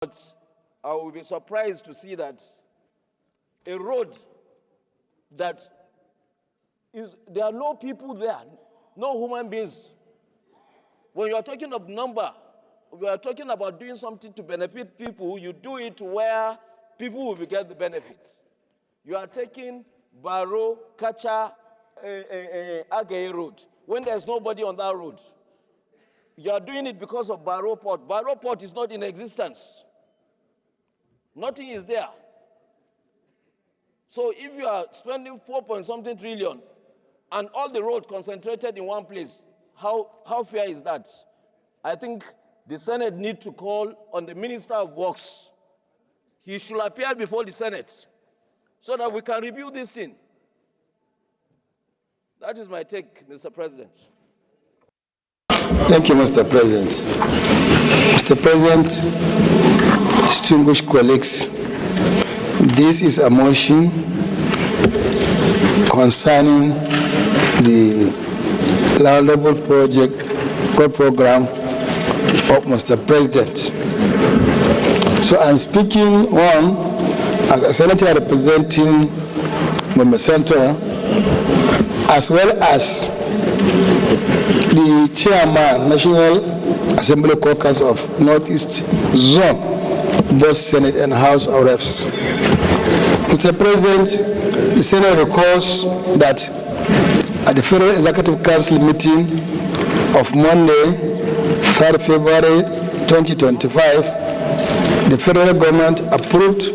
But I will be surprised to see that a road that there are no people there, no human beings. When you are talking of number, we are talking about doing something to benefit people, you do it where people will get the benefit. You are taking Baro, Kacha, Agaye Road, when there's nobody on that road. You are doing it because of Baro Port. Baro Port is not in existence. Nothing is there. So if you are spending 4-point-something trillion and all the roads concentrated in one place, how fair is that? I think the Senate need to call on the Minister of Works. He should appear before the Senate so that we can review this thing. That is my take, Mr. President. Thank you, Mr. President. Mr. President, distinguished colleagues, this is a motion concerning the laudable program of Mr. President. So I'm speaking as a senator representing Mumbai Central, as well as the chairman, National Assembly Caucus of Northeast Zone, both Senate and House of Reps. Mr. President, the Senate recalls that at the Federal Executive Council meeting of Monday, 3rd February 2025, the federal government approved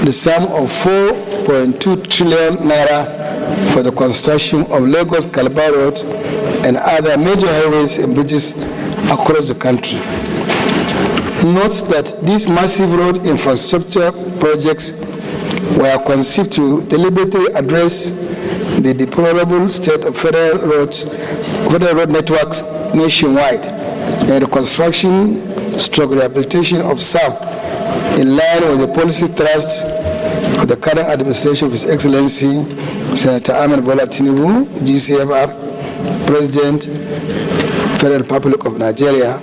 the sum of 4.2 trillion naira for the construction of Lagos-Calabar Road and other major highways and bridges across the country. Notes that these massive road infrastructure projects were conceived to deliberately address the deplorable state of federal road networks nationwide and the construction/rehabilitation of some in line with the policy thrust of the current administration of His Excellency Senator Ahmed Bola Tinubu, GCFR, President, Federal Republic of Nigeria,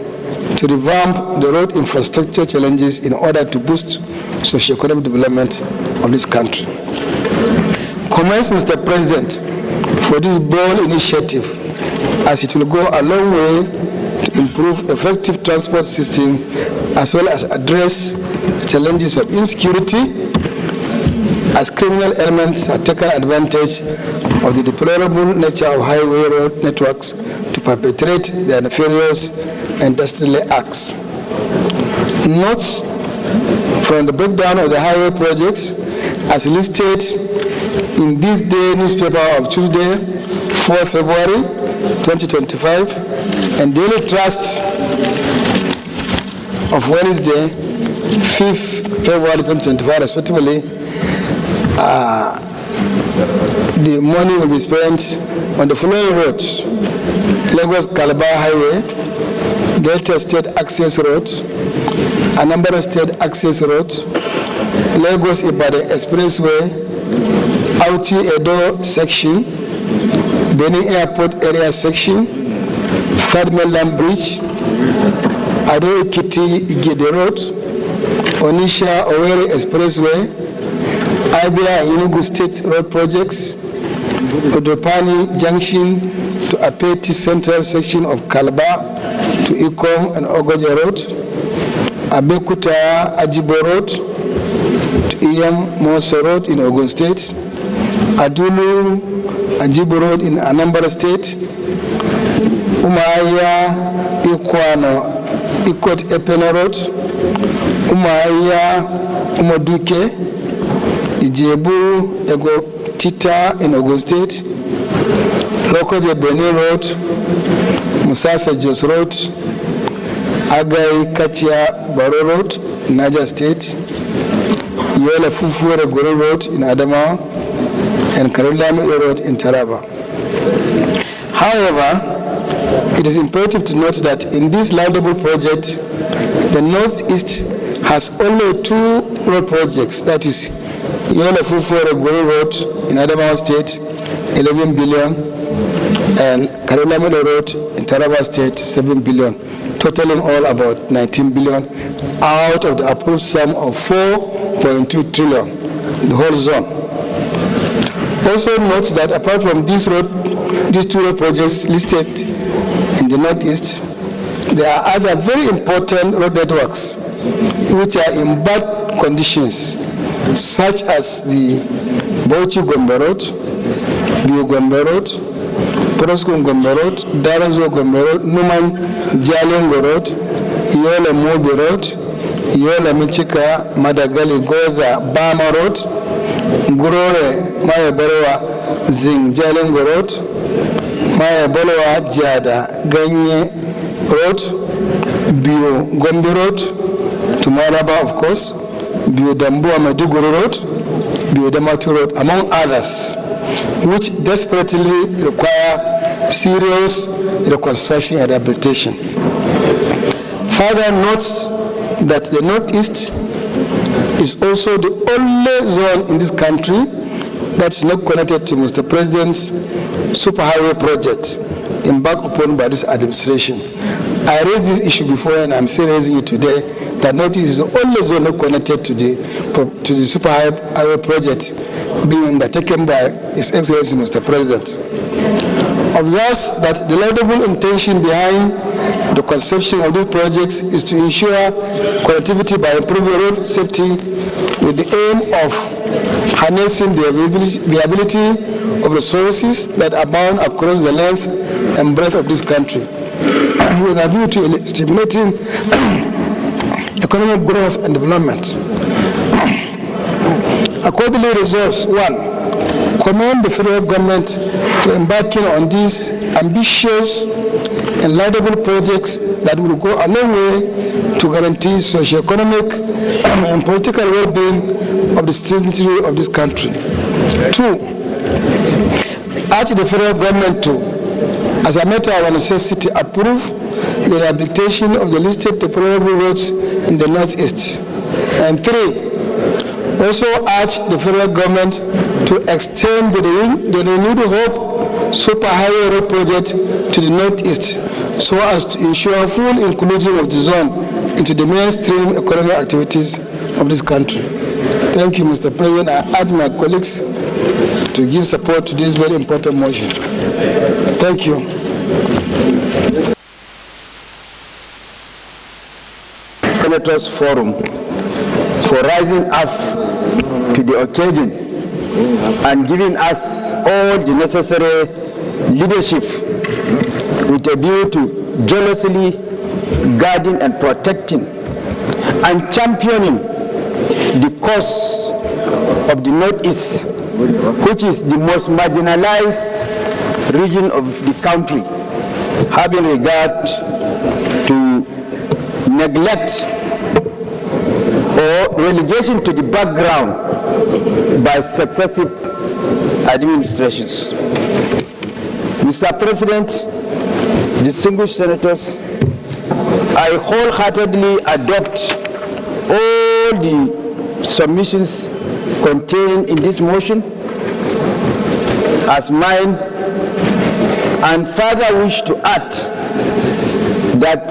to revamp the road infrastructure challenges in order to boost socio-economic development of this country. Comments, Mr. President, for this bold initiative, as it will go a long way to improve effective transport system as well as address the challenges of insecurity, as criminal elements are taken advantage of the deplorable nature of highway road networks to perpetrate their nefarious and dastardly acts. Notes from the breakdown of the highway projects as listed in this day newspaper of Tuesday, 4th February 2025, and Daily Trust of Wednesday, 5th February 2025, respectively. The money will be spent on the following roads: Lagos-Calabar Highway, Delta State Access Road, Anambra State Access Road, Lagos-Ibadan Expressway, Auchi-Edo section, Benin Airport area section, Third Mainland Bridge, Ado-Ekiti-Igede Road, Onisha-Owerri Expressway, Abia Enugu State Road Projects, Odopani Junction to Apeti Central section of Calabar to Ikom and Ogoja Road, Abekuta Ajibo Road to Iyam Moso Road in Ogun State, Adulu Ajibo Road in Anambra State, Umahi Ikot Epena Road, Umahi Umoduke, Ijebu Ego Tita in Ogun State, Lokoje Benin Road, Musasa Jos Road, Agai Kachia Baro Road in Niger State, Yola Fufure Goro Road in Adamawa, and Karolami Road in Taraba. However, it is imperative to note that in this laudable project, the Northeast has only 2 road projects, that is Yola Fufure Goro Road in Adamawa State, 11 billion, and Karolami Road in Taraba State, 7 billion. totaling all about 19 billion out of the approved sum of 4.2 trillion, the whole zone. Also notes that apart from these two road projects listed in the Northeast, there are other very important road networks which are in bad conditions, such as the Bauchi-Gombe Road, Biu-Gombe Road, Poroskum-Gombe Road, Darazo-Gombe Road, Numan-Jalingo Road, Yola-Mobi Road, Yola-Michika, Madagali-Goza, Bama Road, Ngurore-Maya-Berewa, Zing-Jalingo Road, Maya-Berewa-Jada, Ganye Road, Biu-Gombe Road, Tumaraba, of course, Biu-Dambua-Maduguri Road, Biu-Damatu Road, among others, which desperately require serious reconstruction and rehabilitation. Further notes that the Northeast is also the only zone in this country that's not connected to Mr. President's superhighway project embarked upon by this administration. I raised this issue before and I'm still raising it today, that Northeast is the only zone not connected to the superhighway project being undertaken by His Excellency Mr. President. Observes that the laudable intention behind the conception of these projects is to ensure connectivity by improving road safety with the aim of harnessing the viability of resources that abound across the length and breadth of this country, with a view to stimulating economic growth and development. Accordingly resolves, 1, commend the federal government for embarking on these ambitious and laudable projects that will go a long way to guarantee socio-economic and political well-being of the citizenry of this country. 2, urge the federal government to, as a matter of necessity, approve the rehabilitation of the listed deplorable roads in the Northeast. And 3, also urge the federal government to extend the renewed hope superhighway road project to the Northeast so as to ensure full inclusion of the zone into the mainstream economic activities of this country. Thank you, Mr. President. I urge my colleagues to give support to this very important motion. Thank you. Senators Forum for rising up to the occasion and giving us all the necessary leadership with a view to jealously guarding and protecting and championing the cause of the Northeast, which is the most marginalized region of the country, having regard to neglect or relegation to the background by successive administrations. Mr. President, distinguished senators, I wholeheartedly adopt all the submissions contained in this motion as mine, and further wish to add that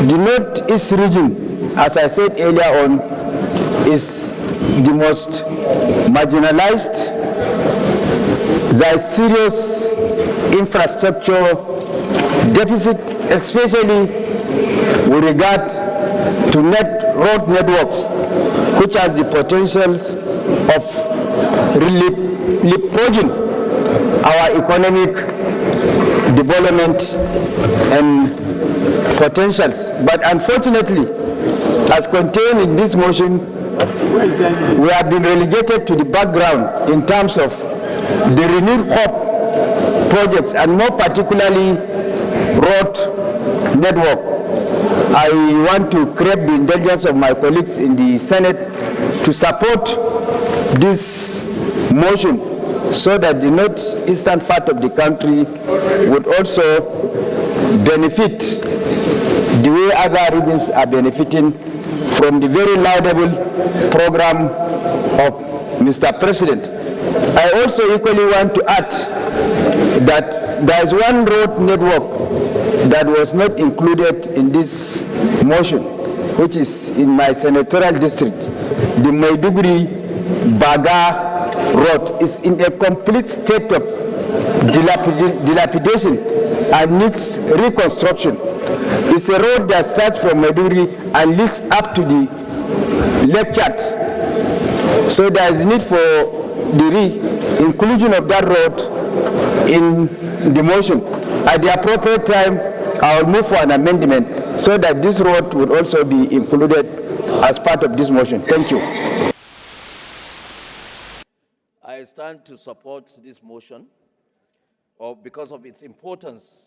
the Northeast region, as I said earlier on, is the most marginalized. There is serious infrastructure deficit, especially with regard to road networks, which has the potentials of leapfrogging our economic development and potentials. But unfortunately, as contained in this motion, we have been relegated to the background in terms of the renewed hope projects, and more particularly road network. I want to crave the indulgence of my colleagues in the Senate to support this motion so that the northeastern part of the country would also benefit the way other regions are benefiting from the very laudable program of Mr. President. I also equally want to add that there is one road network that was not included in this motion, which is in my senatorial district, the Maiduguri Baga Road, is in a complete state of dilapidation and needs reconstruction. It's a road that starts from Maiduguri and leads up to the Lake Chad. So there is need for the inclusion of that road in the motion. At the appropriate time, I will move for an amendment so that this road would also be included as part of this motion. Thank you. I stand to support this motion because of its importance.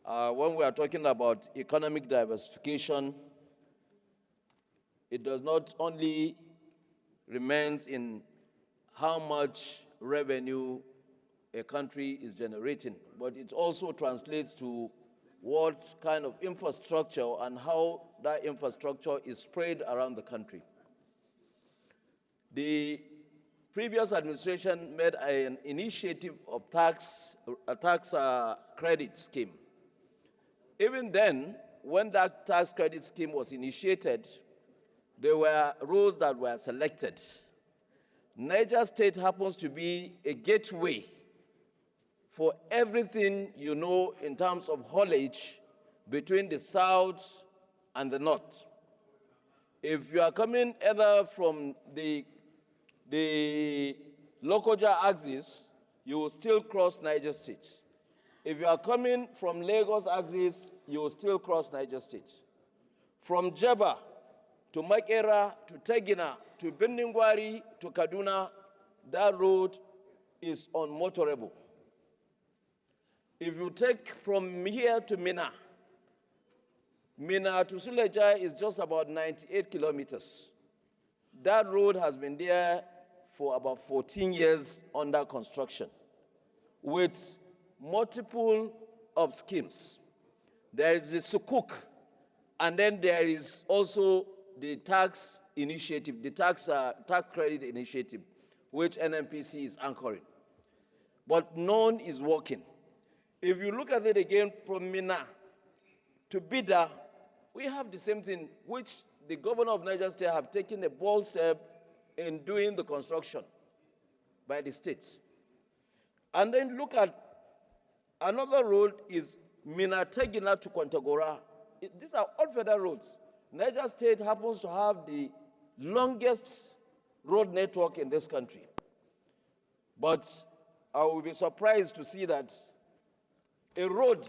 When we are talking about economic diversification, it does not only remains in how much revenue a country is generating, but it also translates to what kind of infrastructure and how that infrastructure is spread around the country. The previous administration made an initiative of a tax credit scheme. Even then, when that tax credit scheme was initiated, there were roads that were selected. Niger State happens to be a gateway for everything you know in terms of haulage between the south and the north. If you are coming either from the Lokoja axis, you will still cross Niger State. If you are coming from Lagos axis, you will still cross Niger State. From Jeba to Makera to Tegina to Bendingwari to Kaduna, that road is unmotorable. If you take from here to Mina to Suleja is just about 98 kilometers. That road has been there for about 14 years under construction with multiple of schemes. There is the Sukuk, and then there is also the tax initiative, the tax credit initiative, which NNPC is anchoring. But none is working. If you look at it again from Mina to Bida, we have the same thing, which the governor of Niger State have taken a bold step in doing the construction by the states. And then look at another road is Mina Tegina to Kwantagora. These are all federal roads. Niger State happens to have the longest road network in this country. But I will be surprised to see that a road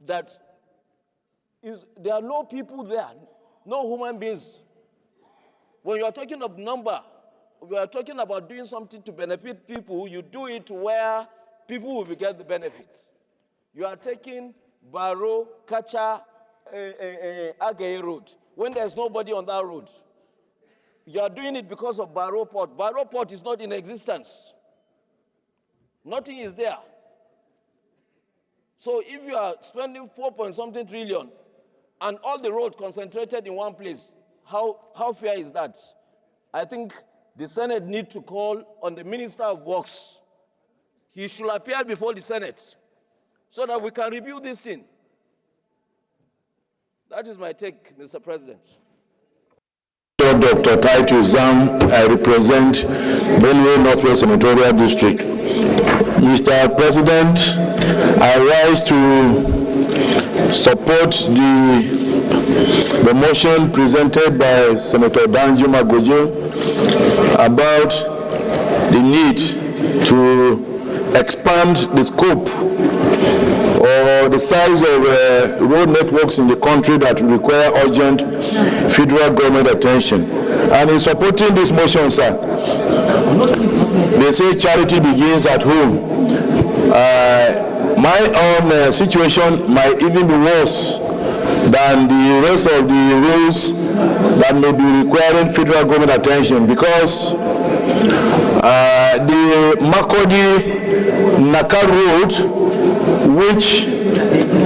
that there are no people there, no human beings. When you are talking of number, we are talking about doing something to benefit people, you do it where people will get the benefit. You are taking Baro, Kacha, Agaye Road, when there's nobody on that road. You are doing it because of Baro Port. Baro Port is not in existence. Nothing is there. So if you are spending 4-point-something trillion and all the road concentrated in one place, how fair is that? I think the Senate need to call on the Minister of Works. He should appear before the Senate so that we can review this thing. That is my take, Mr. President. Dr. Titus Zam, I represent Benue Northwest Senatorial District. Mr. President, I rise to support the motion presented by Senator Danjuma Gojo about the need to expand the scope or the size of road networks in the country that require urgent federal government attention. And in supporting this motion, sir, they say charity begins at home. My own situation might even be worse than the rest of the rules that may be requiring federal government attention, because the Makodi-Naka Road, which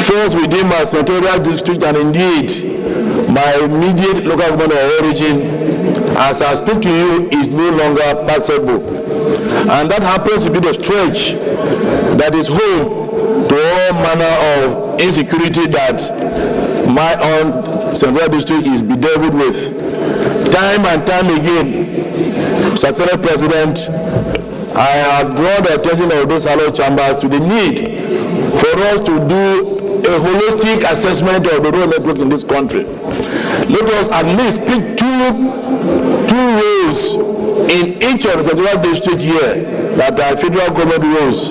falls within my senatorial district and indeed my immediate local government of origin, as I speak to you, is no longer passable. And that happens to be the stretch that is home to all manner of insecurity that my own Central District is bedeviled with. Time and time again, Mr. Senate President, I have drawn the attention of those hallowed chambers to the need for us to do a holistic assessment of the road network in this country. Let us at least pick two roads in each of the Central District here that are federal government roads,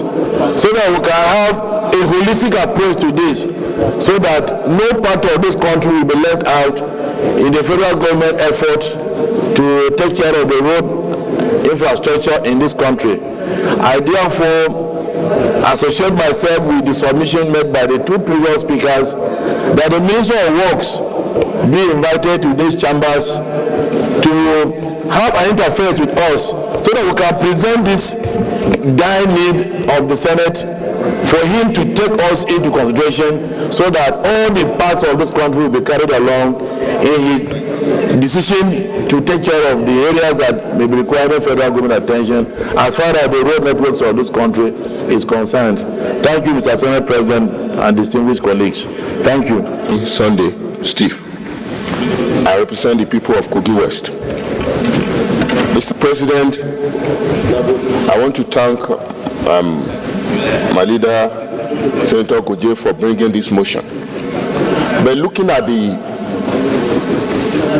so that we can have a holistic approach to this, so that no part of this country will be left out in the federal government effort to take care of the road infrastructure in this country. I therefore associate myself with the submission made by the two previous speakers that the Minister of Works be invited to these chambers to have an interface with us so that we can present this dire need of the Senate for him to take us into consideration so that all the parts of this country will be carried along in his decision to take care of the areas that may be requiring federal government attention as far as the road networks of this country is concerned. Thank you, Mr. Senate President and distinguished colleagues. Thank you. Sunday, Steve. I represent the people of Kogi West. Mr. President, I want to thank my leader, Senator Koje, for bringing this motion. But looking at the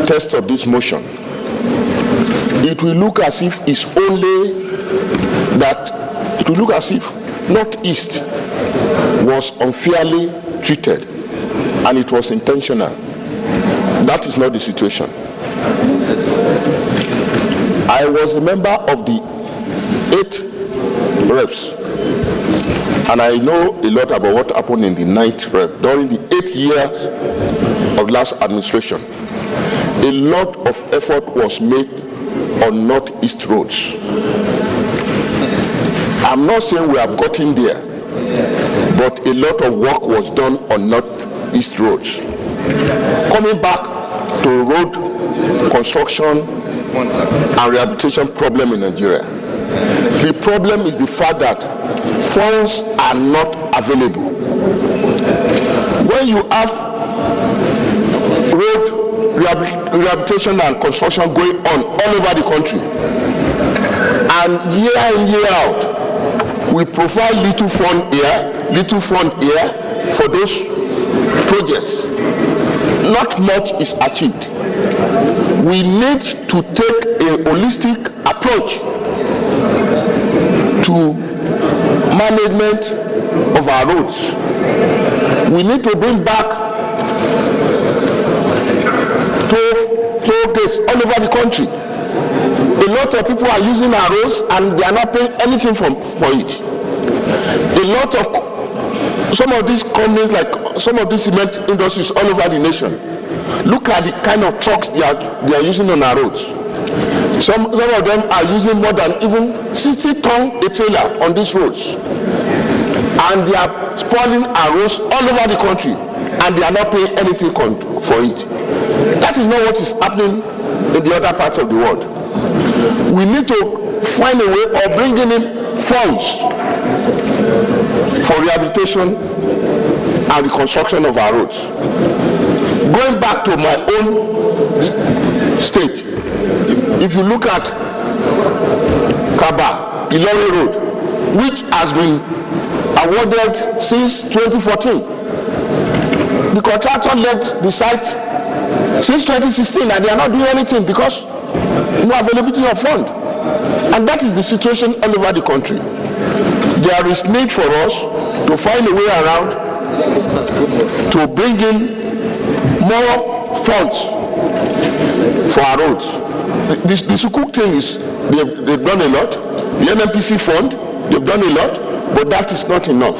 text of this motion, it will look as if it's only that, it will look as if Northeast was unfairly treated and it was intentional. That is not the situation. I was a member of the 8 reps, and I know a lot about what happened in the 9th rep. During the 8 years of last administration, a lot of effort was made on Northeast roads. I'm not saying we have gotten there, but a lot of work was done on Northeast roads. Coming back to road construction and rehabilitation problem in Nigeria, the problem is the fact that funds are not available. When you have road rehabilitation and construction going on all over the country, and year in, year out, we provide little fund here for those projects, not much is achieved. We need to take a holistic approach to management of our roads. We need to bring back toll gates all over the country. A lot of people are using our roads and they are not paying anything for it. A lot of some of these companies, like some of these cement industries all over the nation, look at the kind of trucks they are using on our roads. Some of them are using more than even 60 tons a trailer on these roads, and they are spoiling our roads all over the country, and they are not paying anything for it. That is not what is happening in the other parts of the world. We need to find a way of bringing in funds for rehabilitation and reconstruction of our roads. Going back to my own state, if you look at Kaba, Ilori Road, which has been awarded since 2014, the contractor left the site since 2016 and they are not doing anything because no availability of fund. And that is the situation all over the country. There is need for us to find a way around to bring in more funds for our roads. The Sukuk thing is, they've done a lot. The NMPC fund, they've done a lot, but that is not enough.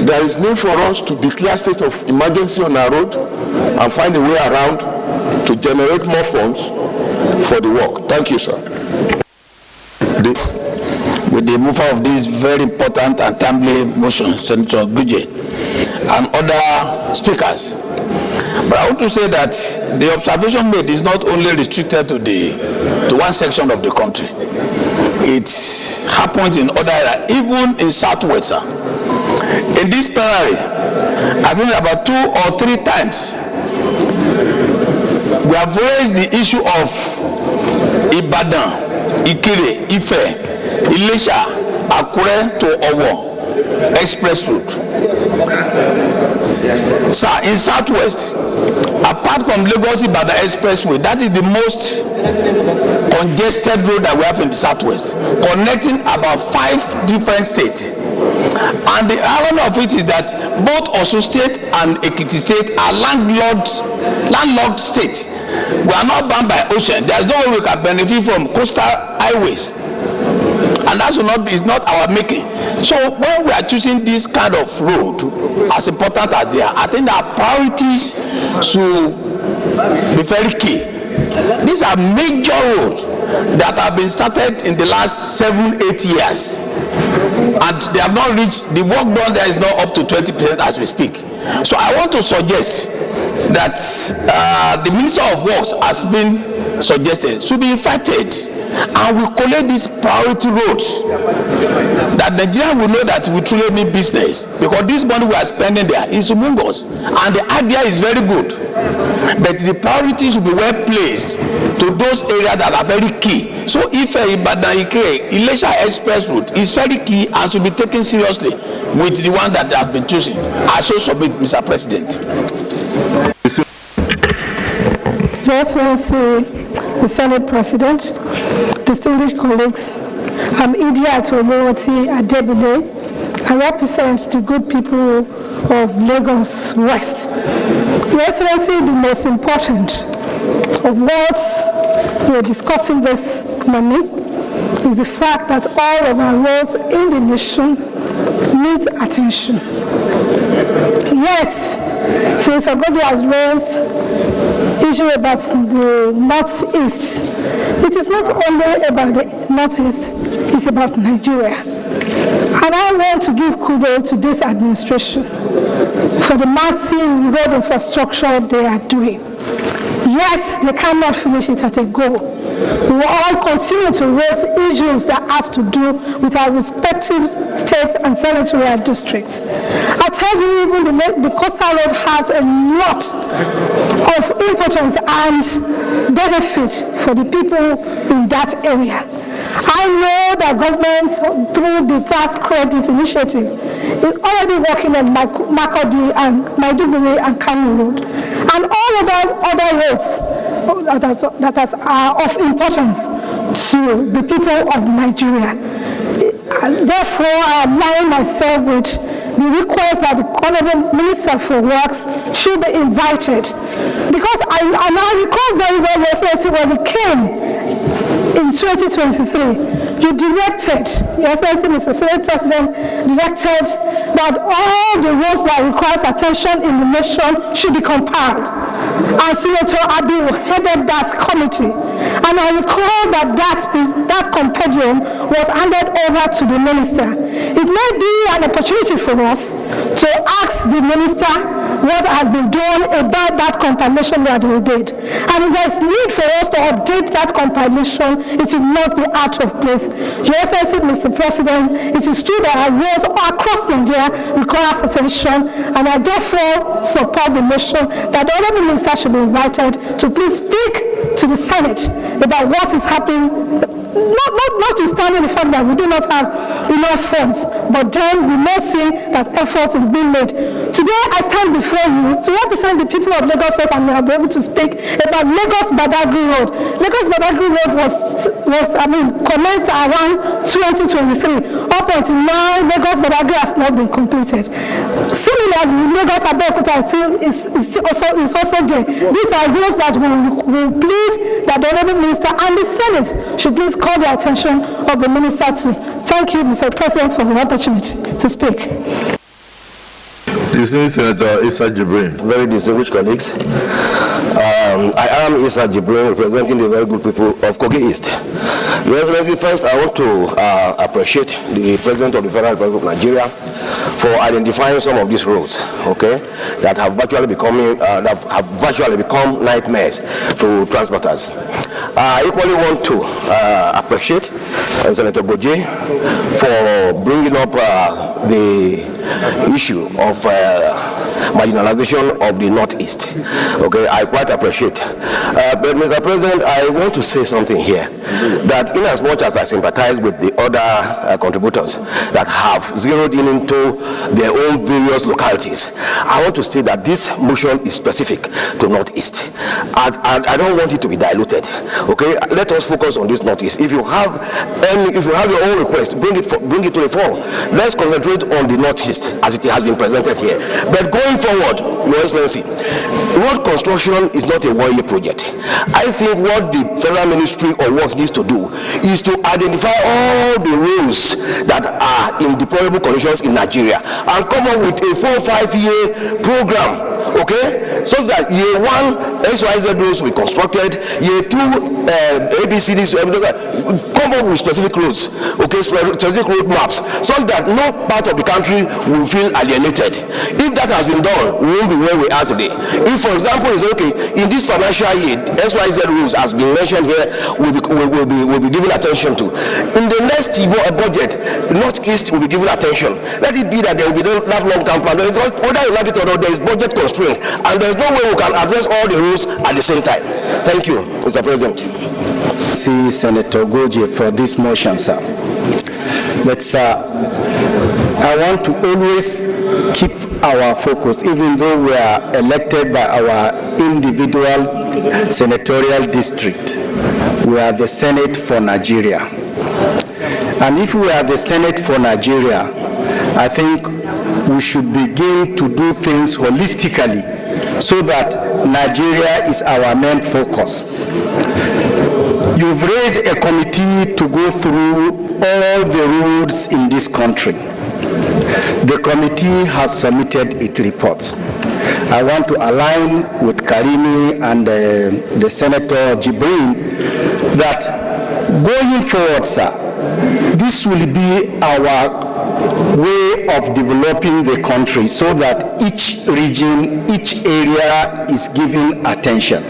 There is need for us to declare state of emergency on our road and find a way around to generate more funds for the work. Thank you, sir. With the removal of this very important and timely motion, Senator Guje and other speakers. But I want to say that the observation made is not only restricted to one section of the country. It happens in other areas, even in Southwest. In this plenary, I think about 2 or 3 times, we have raised the issue of Ibadan, Ikire, Ife, Ilesha, Akure to Owo express route. Sir, in Southwest, apart from Lagos Ibadan expressway, that is the most congested road that we have in the Southwest, connecting about 5 different states. And the irony of it is that both Osun State and Ekiti State are landlocked states. We are not bound by ocean. There is no way we can benefit from coastal highways, and that is not our making. So when we are choosing this kind of road, as important as they are, I think our priorities should be very key. These are major roads that have been started in the last 7-8 years, and they have not reached, the work done there is not up to 20% as we speak. So I want to suggest that the Minister of Works has been suggested should be invited, and we collect these priority roads that Nigeria will know that we truly mean business, because this money we are spending there is humongous and the idea is very good, but the priority should be well placed to those areas that are very key. So if Ibadan, Ikire, Ilesha express route is very key and should be taken seriously with the one that they have been choosing. I so submit, Mr. President. Your Excellency, the Senate President, distinguished colleagues, I'm Idiat Omowati Adebile. I represent the good people of Lagos West. Your Excellency, the most important of what we're discussing this morning is the fact that all of our roads in the nation need attention. Yes, since Ogodi has raised issue about the Northeast, it is not only about the Northeast, it's about Nigeria. And I want to give kudos to this administration for the massive road infrastructure they are doing. Yes, they cannot finish it at a go. We will all continue to raise issues that has to do with our respective states and senatorial districts. I tell you, even the coastal road has a lot of importance and benefit for the people in that area. I know that government, through the tax credit initiative, is already working on Makurdi and Maiduguri and Kano Road, and all of the other roads that are of importance to the people of Nigeria. Therefore, I align myself with the request that the Honorable Minister for Works should be invited. Because I recall very well, Excellency, when we came in 2023, you directed, Your Excellency, Mr. Senate President, directed that all the roads that requires attention in the nation should be compiled. And Senator Abiy headed that committee. And I recall that compendium was handed over to the minister. It may be an opportunity for us to ask the minister what has been done about that compilation that we did. And if there's need for us to update that compilation, it will not be out of place. Your Excellency, Mr. President, it is true that our roads across Nigeria requires attention, and I therefore support the motion that the Honourable Minister should be invited to please speak to the Senate about what is happening, notwithstanding the fact that we do not have enough funds, but then we may see that effort is being made. Today I stand before you to represent the people of Lagos State, and I'll be able to speak about Lagos Badagry Road. Lagos Badagry Road was commenced around 2023. Up until now, Lagos Badagry has not been completed. Similarly, Lagos Abeokuta is also there. These are roads that will plead that the Honourable Minister and the Senate should please call the attention of the Minister to. Thank you, Mr. President, for the opportunity to speak. Distinguished Senator Issa Jibril. Very distinguished colleagues. I am Issa Jibril, representing the very good people of Kogi East. Your Excellency, first I want to appreciate the President of the Federal Republic of Nigeria for identifying some of these roads, okay, that have virtually become nightmares to transporters. I equally want to appreciate Senator Goje for bringing up the issue of marginalization of the Northeast. Okay, I quite appreciate. But Mr. President, I want to say something here, that in as much as I sympathize with the other contributors that have zeroed in into their own various localities, I want to state that this motion is specific to Northeast. And I don't want it to be diluted. Okay, let us focus on this Northeast. If you have your own request, bring it to the fore. Let's concentrate on the Northeast as it has been presented here. But going forward, Your Excellency, road construction is not a one-year project. I think what the Federal Ministry of Works needs to do is to identify all the roads that are in deplorable conditions in Nigeria and come up with a 4 or 5 year program, okay, so that year 1 XYZ roads will be constructed, year 2 ABCDs, come up with specific roads, okay, specific road maps, so that no part of the country will feel alienated. If that has been done, we won't be where we are today. If, for example, it's okay, in this financial year, XYZ rules has been mentioned here, will be given attention to. In the next budget, Northeast will be given attention. Let it be that there will be that long-term plan. Because whether you like it or not, there is budget constraint, and there is no way we can address all the rules at the same time. Thank you, Mr. President. See Senator Goje for this motion, sir. But sir, I want to always keep our focus, even though we are elected by our individual senatorial district. We are the Senate for Nigeria. And if we are the Senate for Nigeria, I think we should begin to do things holistically so that Nigeria is our main focus. You've raised a committee to go through all the roads in this country. The committee has submitted its reports. I want to align with Karimi and the Senator Jibril that going forward, sir, this will be our way of developing the country so that each region, each area is given attention.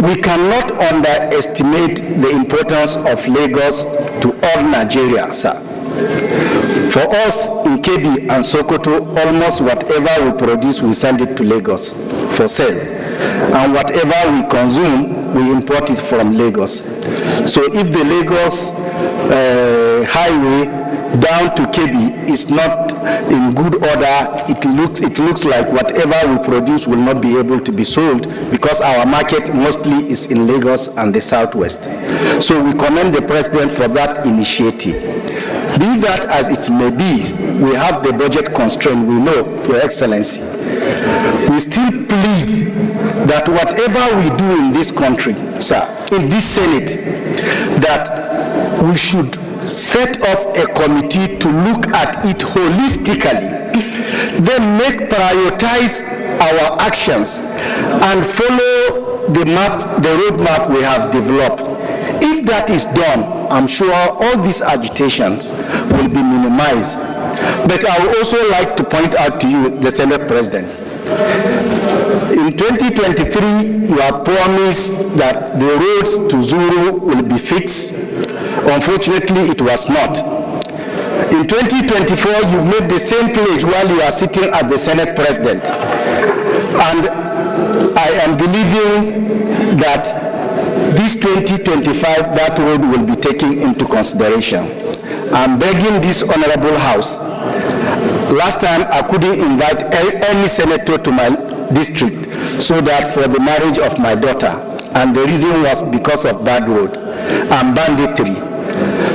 We cannot underestimate the importance of Lagos to all Nigeria, sir. For us in Kebbi and Sokoto, almost whatever we produce, we send it to Lagos for sale. And whatever we consume, we import it from Lagos. So if the Lagos highway down to Kebbi is not in good order, it looks like whatever we produce will not be able to be sold because our market mostly is in Lagos and the southwest. So we commend the President for that initiative. Be that as it may be, we have the budget constraint, we know, Your Excellency. We still plead that whatever we do in this country, sir, in this Senate, that we should set up a committee to look at it holistically, then prioritize our actions and follow the roadmap we have developed. If that is done, I'm sure all these agitations will be minimized. But I would also like to point out to you, the Senate President, in 2023, you have promised that the roads to Zuru will be fixed. Unfortunately, it was not. In 2024, you've made the same pledge while you are sitting as the Senate President. And I am believing that this 2025, that road will be taken into consideration. I'm begging this honorable House. Last time, I couldn't invite any senator to my district so that for the marriage of my daughter. And the reason was because of bad road and banditry.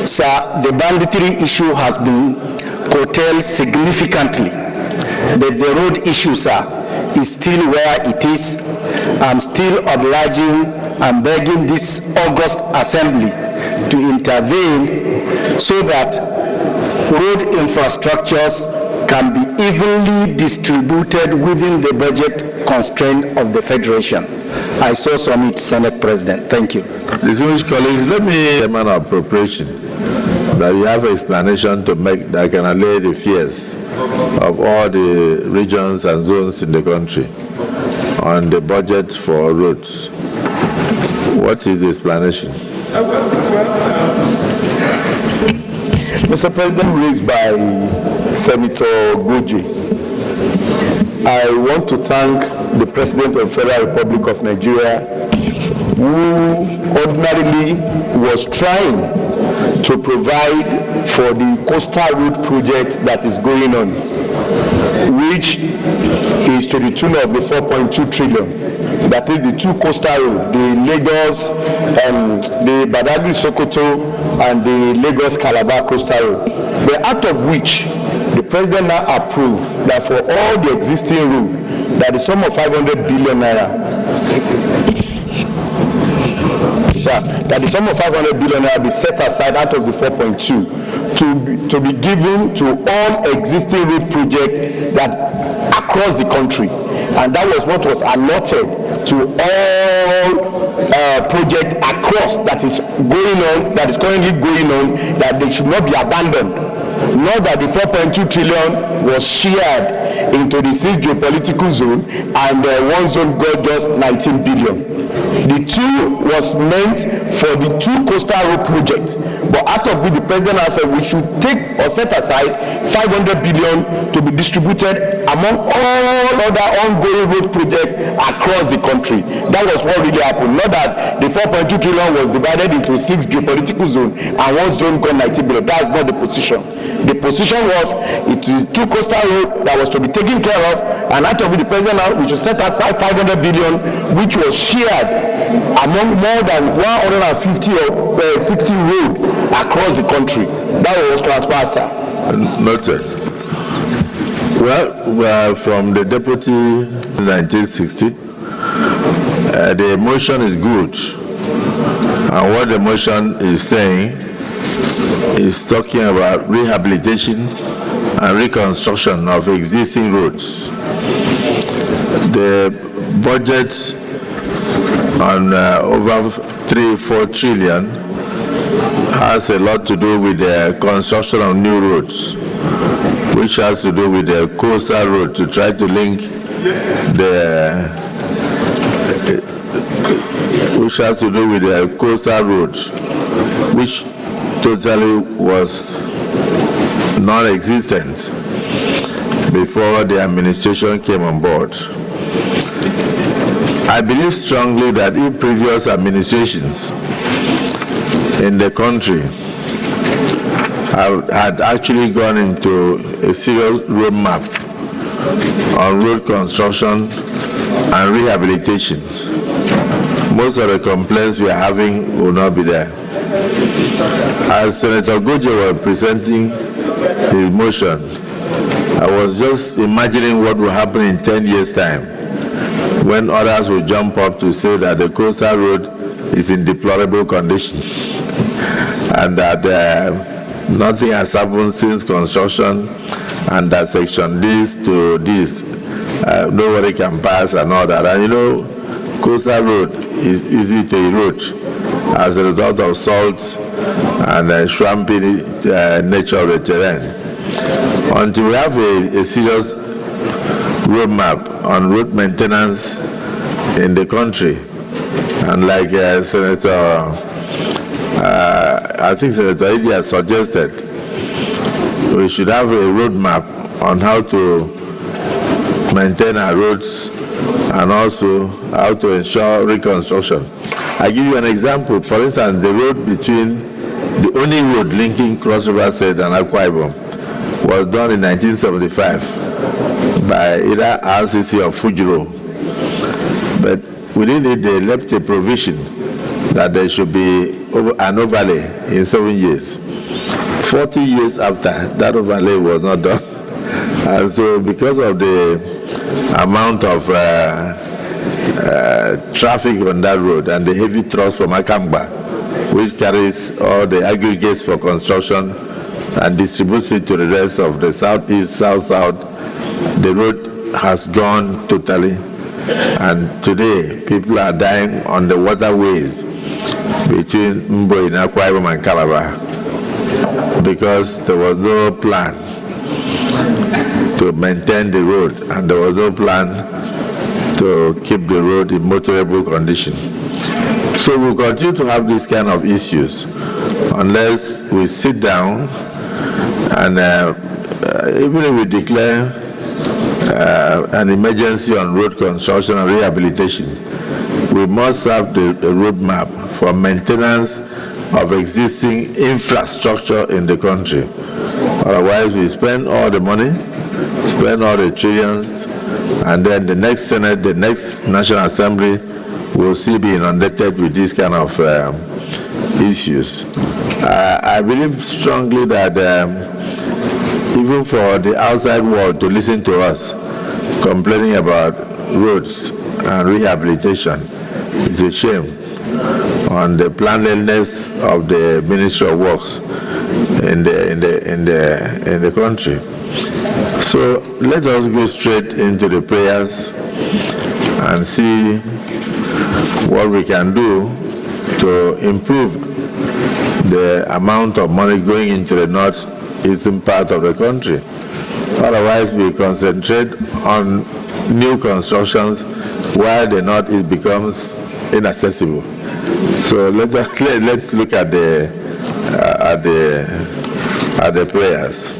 Sir, the banditry issue has been curtailed significantly. But the road issue, sir, is still where it is. I'm still obliging and begging this August Assembly to intervene so that road infrastructures can be evenly distributed within the budget constraint of the Federation. I so submit, Senate President. Thank you. Distinguished colleagues, let me chairman of appropriation that you have an explanation to make that can allay the fears of all the regions and zones in the country on the budget for roads. What is the explanation? Mr. President, raised by Senator Goje, I want to thank the President of the Federal Republic of Nigeria, who ordinarily was trying to provide for the coastal road project that is going on, which is to the tune of the 4.2 trillion. That is the two coastal roads, the Lagos, the Badagry-Sokoto, and the Lagos-Calabar coastal road. But out of which the President now approved that for all the existing roads, that the sum of 500 billion naira, that the sum of 500 billion naira be set aside out of the 4.2 to be given to all existing road projects that across the country, and that was what was allotted to all projects across that is going on, that is currently going on, that they should not be abandoned. Not that the 4.2 trillion was shared into the 6 geopolitical zone, and one zone got just 19 billion. The two was meant for the two coastal road projects, but out of which the President has said we should take or set aside 500 billion to be distributed among all other ongoing road projects across the country. That was what really happened. Not that the 4.2 trillion was divided into 6 geopolitical zones and one zone got 19 billion. That's not the position. The position was it's the two coastal road that was to be taken care of, and out of it the President now we should set aside 500 billion, which was shared among more than 150 or 60 roads across the country. That was transfer, sir. Noted. Well, from the deputy 1960, the motion is good, and what the motion is saying is talking about rehabilitation and reconstruction of existing roads. The budget on over 3-4 trillion has a lot to do with the construction of new roads, which has to do with the coastal road to try to link which has to do with the coastal road, which totally was non-existent before the administration came on board. I believe strongly that if previous administrations in the country had actually gone into a serious roadmap on road construction and rehabilitation, most of the complaints we are having will not be there. As Senator Goje was presenting his motion, I was just imagining what will happen in 10 years' time when others will jump up to say that the coastal road is in deplorable condition and that nothing has happened since construction, and that section this to this, nobody can pass and all that. And you know, coastal road is easy to erode as a result of salt and swampy nature of the terrain. Until we have a serious roadmap on road maintenance in the country, and like Senator, I think Senator Idi has suggested, we should have a roadmap on how to maintain our roads and also how to ensure reconstruction. I give you an example. For instance, the road between, the only road linking Cross River State and Akwa Ibom was done in 1975 by either RCC or Fujiro. But within it, they left a provision that there should be an overlay in 7 years. 40 years after, that overlay was not done. And so because of the amount of traffic on that road and the heavy thrust from Akamba, which carries all the aggregates for construction and distributes it to the rest of the southeast, south-south, the road has gone totally. And today, people are dying on the waterways between Mbo in Akwa Ibom and Calabar because there was no plan to maintain the road, and there was no plan to keep the road in motorable condition. So we'll continue to have these kind of issues unless we sit down and even if we declare an emergency on road construction and rehabilitation, we must have the roadmap for maintenance of existing infrastructure in the country. Otherwise, we spend all the money, spend all the trillions, and then the next Senate, the next National Assembly will still be inundated with these kind of issues. I believe strongly that even for the outside world to listen to us complaining about roads and rehabilitation is a shame on the planlessness of the Ministry of Works in the country. So let us go straight into the prayers and see what we can do to improve the amount of money going into the northeastern part of the country. Otherwise, we concentrate on new constructions while the northeast becomes inaccessible. So let's look at the prayers.